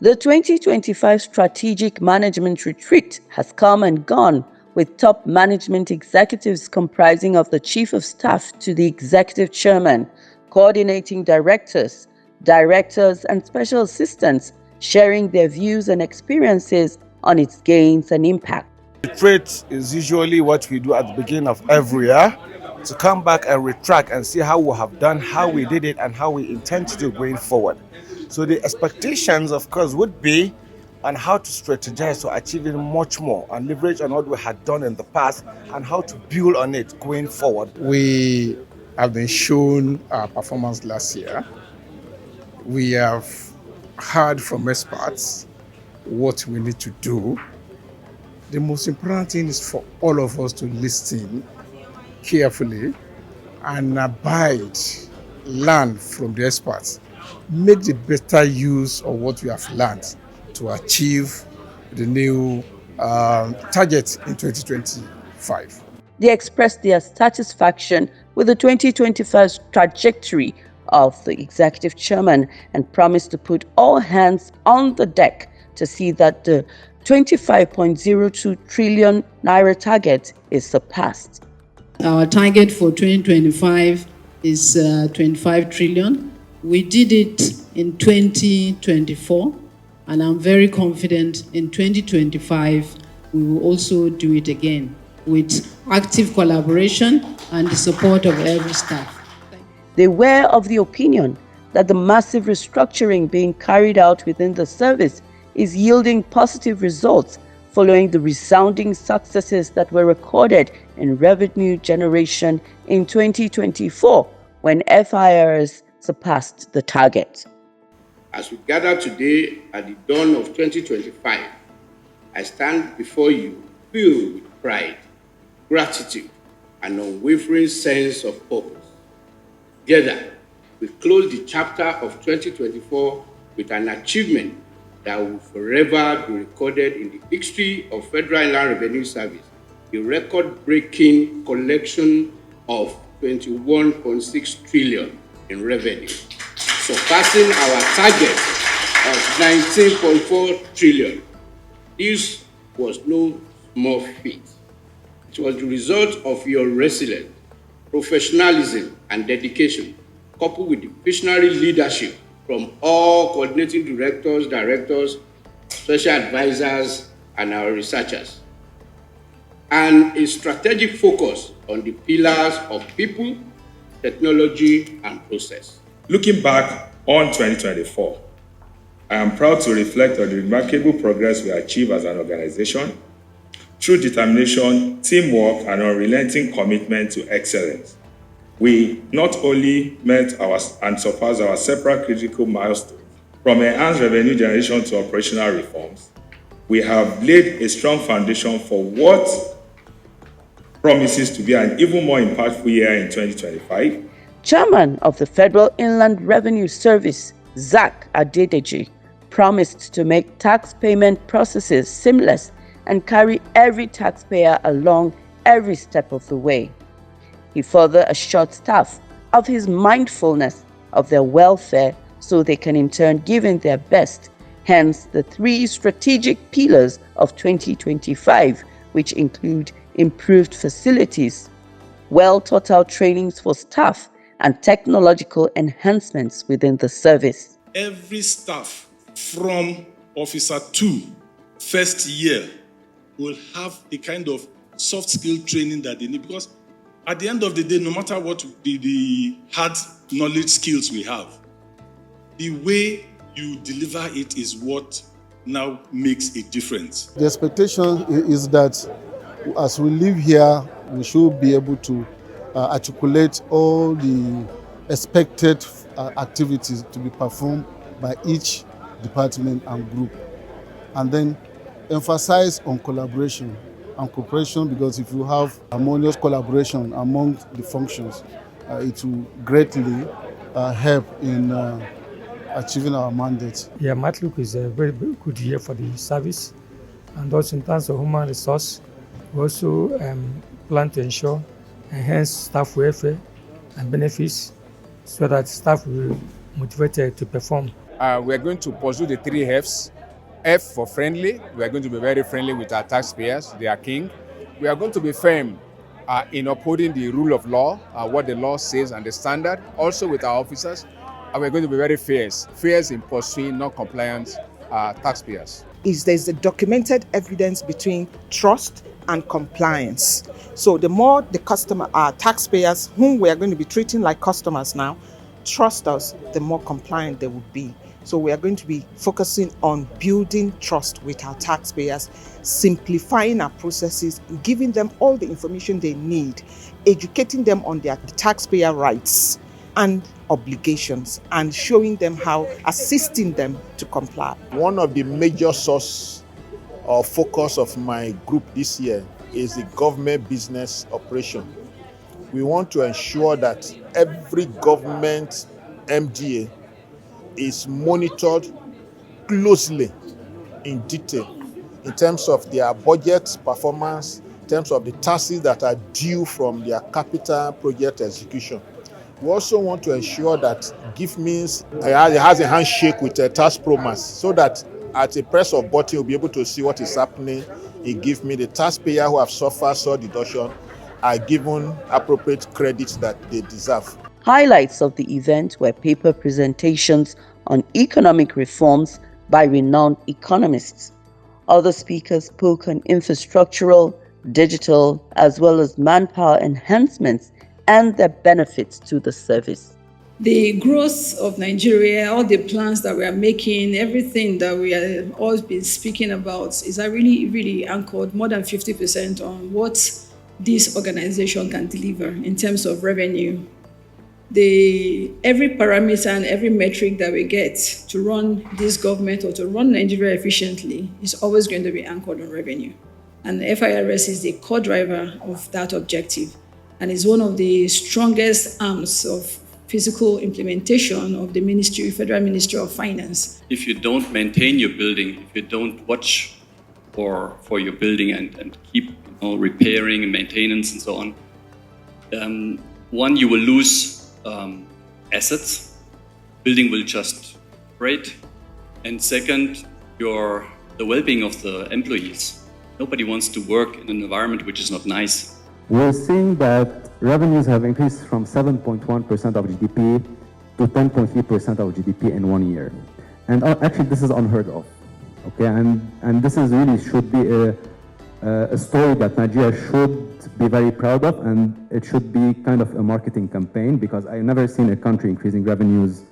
The 2025 Strategic Management Retreat has come and gone, with top management executives comprising of the Chief of Staff to the Executive Chairman, coordinating directors, and special assistants sharing their views and experiences on its gains and impact. Retreat is usually what we do at the beginning of every year, to come back and retract and see how we have done, how we did it, and how we intend to do going forward. So the expectations, of course, would be on how to strategize to achieving much more and leverage on what we had done in the past and how to build on it going forward. We have been shown our performance last year. We have heard from experts what we need to do. The most important thing is for all of us to listen carefully and abide, learn from the experts, make the better use of what we have learned to achieve the new target in 2025. They expressed their satisfaction with the 2025 trajectory of the executive chairman and promised to put all hands on the deck to see that the 25.02 trillion naira target is surpassed. Our target for 2025 is 25 trillion. We did it in 2024, and I'm very confident in 2025 we will also do it again with active collaboration and the support of every staff. They were of the opinion that the massive restructuring being carried out within the service is yielding positive results following the resounding successes that were recorded in revenue generation in 2024 when FIRS surpassed the target. As we gather today at the dawn of 2025, I stand before you filled with pride, gratitude, and unwavering sense of purpose. Together, we close the chapter of 2024 with an achievement that will forever be recorded in the history of Federal Inland Revenue Service, a record-breaking collection of 21.6 trillion in revenue, surpassing our target of 19.4 trillion. This was no small feat. It was the result of your resilience, professionalism, and dedication, coupled with the visionary leadership from all coordinating directors, special advisors, and our researchers, and a strategic focus on the pillars of people, technology, and process. Looking back on 2024, I am proud to reflect on the remarkable progress we achieved as an organization through determination, teamwork, and unrelenting commitment to excellence. We not only met and surpassed our separate critical milestones, from enhanced revenue generation to operational reforms, we have laid a strong foundation for what promises to be an even more impactful year in 2025. Chairman of the Federal Inland Revenue Service, Zach Adedeji, promised to make tax payment processes seamless and carry every taxpayer along every step of the way. He further assured staff of his mindfulness of their welfare so they can in turn give in their best, hence the 3 strategic pillars of 2025, which include improved facilities, well-thought-out trainings for staff, and technological enhancements within the service. Every staff from Officer 2, first year, will have the kind of soft skill training that they need, because at the end of the day, no matter what the hard knowledge skills we have, the way you deliver it is what now makes a difference. The expectation is that as we live here, we should be able to articulate all the expected activities to be performed by each department and group, and then emphasize on collaboration and cooperation, because if you have harmonious collaboration among the functions, it will greatly help in achieving our mandate. Yeah, Matlook is a very good year for the service, and also in terms of human resource, we also plan to ensure enhanced staff welfare and benefits so that staff will be motivated to perform. we're going to pursue the 3 Fs. F for friendly. We are going to be very friendly with our taxpayers. They are king. We are going to be firm in upholding the rule of law, what the law says and the standard, also with our officers. And we're going to be very fierce in pursuing non-compliant taxpayers. There's a documented evidence between trust and compliance. So the more the taxpayers, whom we are going to be treating like customers now, trust us, the more compliant they will be. So we are going to be focusing on building trust with our taxpayers, simplifying our processes, giving them all the information they need, educating them on their taxpayer rights and obligations, and showing them how, assisting them to comply. One of the major source or focus of my group this year is the government business operation. We want to ensure that every government MDA is monitored closely in detail in terms of their budget performance, in terms of the taxes that are due from their capital project execution. We also want to ensure that GIF means it has a handshake with tax promise, so that at a press of button you'll be able to see what is happening in GIF me. The taxpayer who have suffered such deduction are given appropriate credits that they deserve. Highlights of the event were paper presentations on economic reforms by renowned economists. Other speakers spoke on infrastructural, digital, as well as manpower enhancements and their benefits to the service. The growth of Nigeria, all the plans that we are making, everything that we have always been speaking about is really anchored more than 50% on what this organization can deliver in terms of revenue. Every parameter and every metric that we get to run this government or to run Nigeria efficiently is always going to be anchored on revenue. And FIRS is the core driver of that objective, and is one of the strongest arms of physical implementation of the Federal Ministry of Finance. If you don't maintain your building, if you don't watch for your building and keep repairing and maintenance and so on, one, you will lose assets, building will just break, and second, the well-being of the employees. Nobody wants to work in an environment which is not nice. We're seeing that revenues have increased from 7.1% of GDP to 10.3% of GDP in 1 year. And actually this is unheard of, okay? And this is really should be a story that Nigeria should be very proud of, and it should be kind of a marketing campaign, because I've never seen a country increasing revenues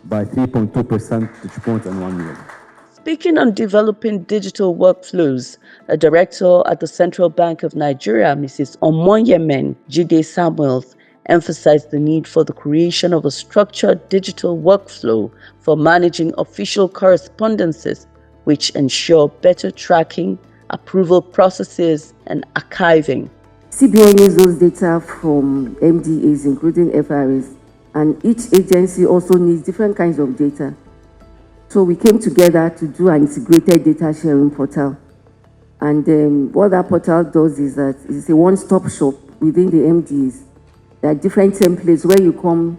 by 3.2 percentage points in 1 year. Speaking on developing digital workflows, a director at the Central Bank of Nigeria, Mrs. Omoyemen Jide Samuels, emphasized the need for the creation of a structured digital workflow for managing official correspondences, which ensure better tracking, approval processes, and archiving. CBN needs those data from MDAs, including FIRS, and each agency also needs different kinds of data. So we came together to do an integrated data sharing portal. And what that portal does is that it's a one-stop shop within the MDAs. There are different templates where you come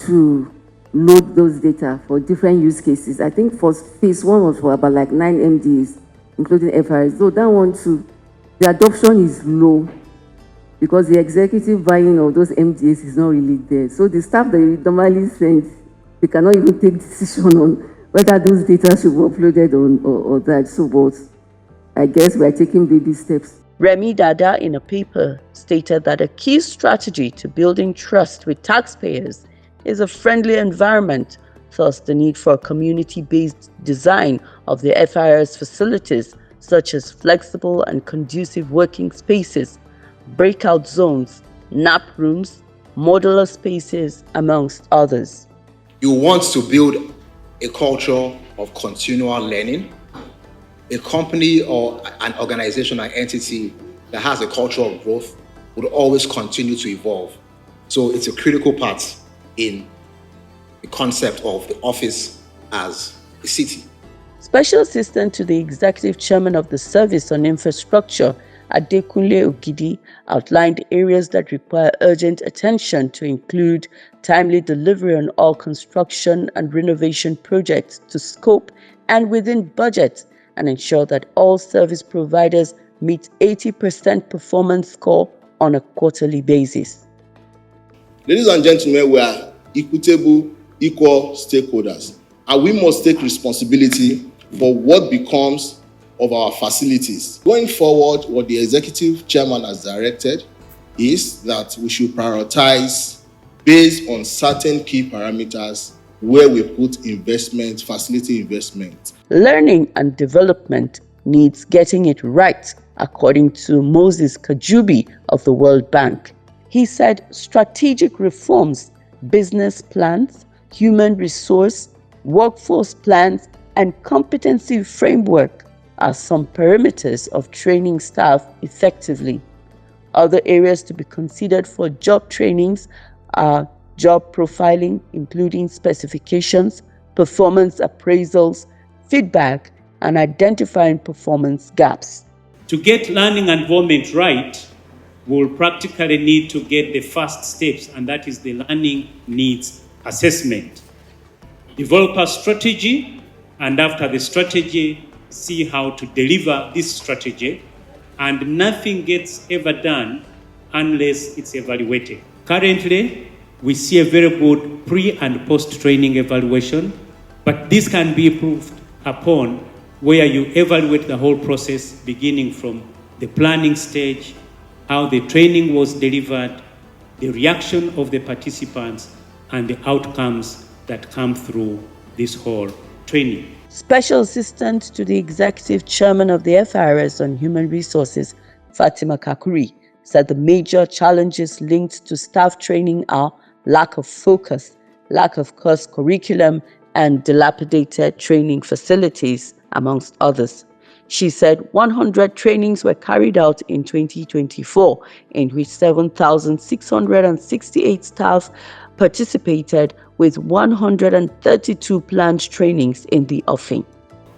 to load those data for different use cases. I think for phase 1 was for about like 9 MDAs, including FIRS. So that one too, the adoption is low because the executive buying of those MDAs is not really there. So the staff that you normally send, they cannot even take decision on whether those data should be uploaded or that. So, but I guess we are taking baby steps. Remi Dada, in a paper, stated that a key strategy to building trust with taxpayers is a friendly environment, thus the need for a community-based design of the FIRS facilities, such as flexible and conducive working spaces, breakout zones, nap rooms, modular spaces, amongst others. You want to build a culture of continual learning. A company or an organization or entity that has a culture of growth would always continue to evolve. So it's a critical part in the concept of the office as a city. Special Assistant to the Executive Chairman of the Service on Infrastructure, Adekunle Ogidi outlined areas that require urgent attention to include timely delivery on all construction and renovation projects to scope and within budget, and ensure that all service providers meet 80% performance score on a quarterly basis. Ladies and gentlemen, we are equitable, equal stakeholders, and we must take responsibility for what becomes of our facilities. Going forward, what the executive chairman has directed is that we should prioritize based on certain key parameters where we put investment, facility investment. Learning and development needs getting it right, according to Moses Kajubi of the World Bank. He said strategic reforms, business plans, human resource, workforce plans, and competency framework are some parameters of training staff effectively. Other areas to be considered for job trainings are job profiling, including specifications, performance appraisals, feedback, and identifying performance gaps. To get learning environment right, we'll practically need to get the first steps, and that is the learning needs assessment. Develop a strategy, and after the strategy, see how to deliver this strategy, and nothing gets ever done unless it's evaluated. Currently, we see a very good pre- and post-training evaluation, but this can be improved upon where you evaluate the whole process beginning from the planning stage, how the training was delivered, the reaction of the participants, and the outcomes that come through this whole training. Special Assistant to the Executive Chairman of the FIRS on Human Resources, Fatima Kakuri, said the major challenges linked to staff training are lack of focus, lack of course curriculum, and dilapidated training facilities, amongst others. She said 100 trainings were carried out in 2024, in which 7,668 staff participated, with 132 planned trainings in the offing.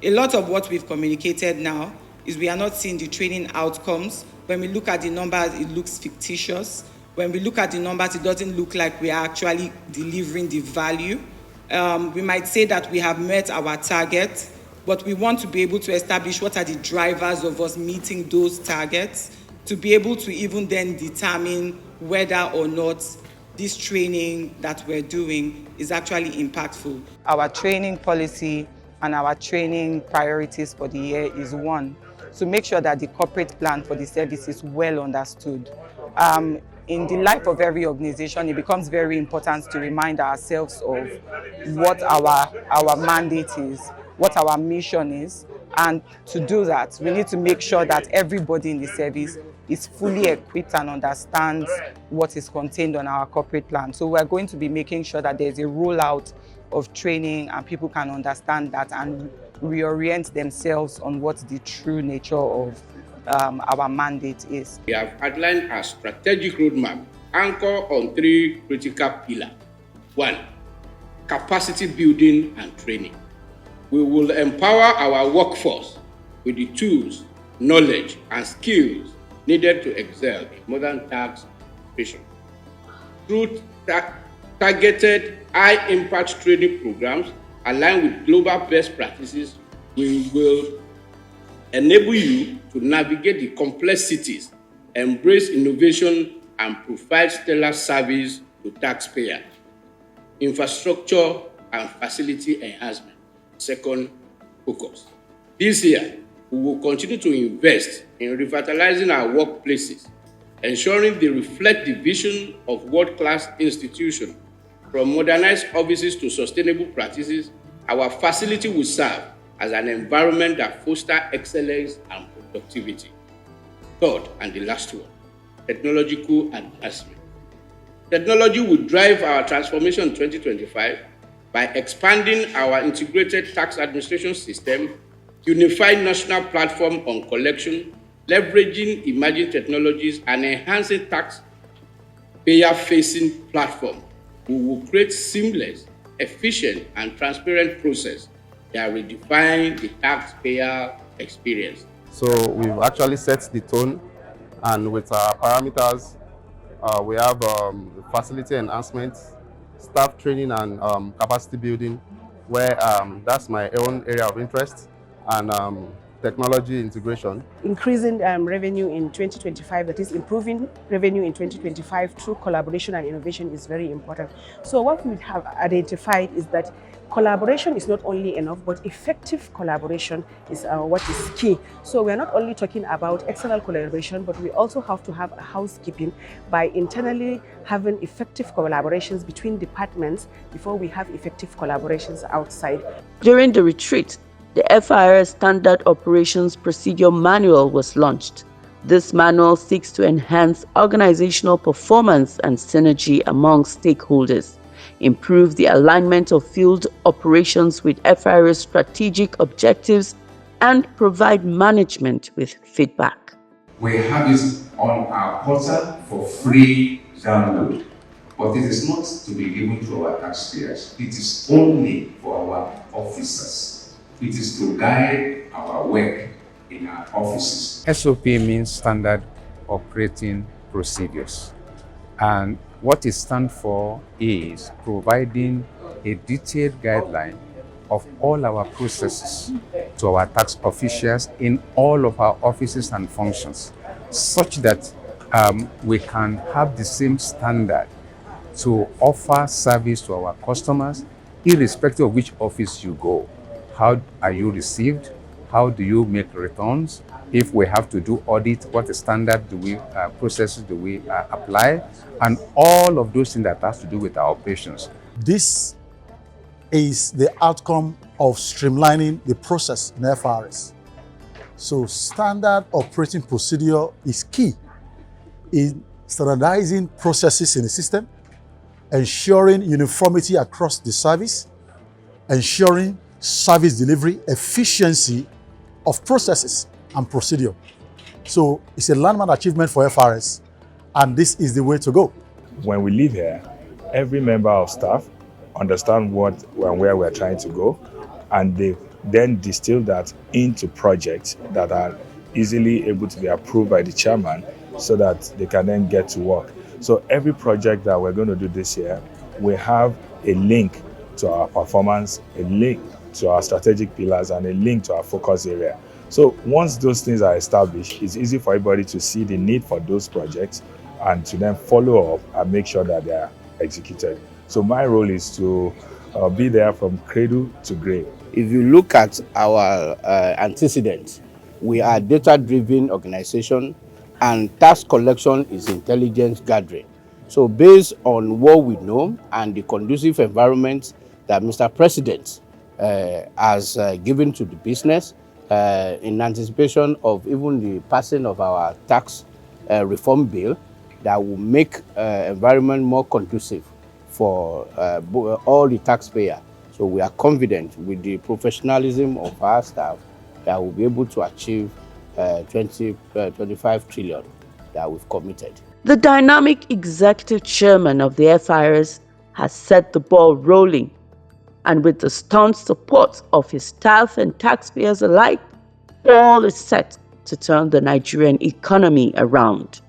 A lot of what we've communicated now is we are not seeing the training outcomes. When we look at the numbers, it looks fictitious. When we look at the numbers, it doesn't look like we are actually delivering the value. We might say that we have met our targets, but we want to be able to establish what are the drivers of us meeting those targets, to be able to even then determine whether or not this training that we're doing is actually impactful. Our training policy and our training priorities for the year is one, to make sure that the corporate plan for the service is well understood. In the life of every organization, it becomes very important to remind ourselves of what our mandate is, what our mission is, and to do that, we need to make sure that everybody in the service is fully equipped and understands what is contained on our corporate plan. So we're going to be making sure that there's a rollout of training and people can understand that and reorient themselves on what the true nature of our mandate is. We have outlined a strategic roadmap anchored on 3 critical pillars. 1, capacity building and training. We will empower our workforce with the tools, knowledge, and skills needed to excel in modern tax preparation. Through targeted high-impact training programs aligned with global best practices, we will enable you to navigate the complexities, embrace innovation, and provide stellar service to taxpayers. Infrastructure and facility enhancement. Second focus. This year, we will continue to invest in revitalizing our workplaces, ensuring they reflect the vision of world-class institutions. From modernized offices to sustainable practices, our facility will serve as an environment that fosters excellence and productivity. Third, and the last one, technological advancement. Technology will drive our transformation in 2025 by expanding our integrated tax administration system, unified national platform on collection, leveraging emerging technologies, and enhancing taxpayer-facing platform. We will create seamless, efficient, and transparent process that redefine the taxpayer experience. So we've actually set the tone And with our parameters, we have facility enhancement, staff training and capacity building, where that's my own area of interest, and technology integration. Increasing revenue in 2025, that is improving revenue in 2025 through collaboration and innovation is very important. So what we have identified is that collaboration is not only enough, but effective collaboration is what is key. So we're not only talking about external collaboration, but we also have to have a housekeeping by internally having effective collaborations between departments before we have effective collaborations outside. During the retreat, the FIRS Standard Operations Procedure Manual was launched. This manual seeks to enhance organizational performance and synergy among stakeholders, improve the alignment of field operations with FIRS strategic objectives, and provide management with feedback. We have this on our portal for free download, but it is not to be given to our taxpayers. It is only for our officers. It is to guide our work in our offices. SOP means Standard Operating Procedures. And what it stands for is providing a detailed guideline of all our processes to our tax officials in all of our offices and functions, such that we can have the same standard to offer service to our customers, irrespective of which office you go. How are you received? How do you make returns? If we have to do audit, what standard do we processes do we apply? And all of those things that has to do with our operations. This is the outcome of streamlining the process in FIRS. So standard operating procedure is key in standardizing processes in the system, ensuring uniformity across the service, ensuring service delivery, efficiency of processes and procedure. So it's a landmark achievement for FIRS, and this is the way to go. When we leave here, every member of staff understand what and where we're trying to go, and they then distill that into projects that are easily able to be approved by the chairman so that they can then get to work. So every project that we're going to do this year, we have a link to our performance, a link to our strategic pillars, and a link to our focus area. So once those things are established, it's easy for everybody to see the need for those projects and to then follow up and make sure that they are executed. So my role is to be there from cradle to grave. If you look at our antecedents, we are a data-driven organization, and tax collection is intelligence gathering. So based on what we know and the conducive environment that Mr. President has given to the business in anticipation of even the passing of our tax reform bill that will make environment more conducive for all the taxpayers. So we are confident with the professionalism of our staff that we'll be able to achieve 25 trillion that we've committed. The dynamic executive chairman of the FIRS has set the ball rolling, and with the staunch support of his staff and taxpayers alike, all is set to turn the Nigerian economy around.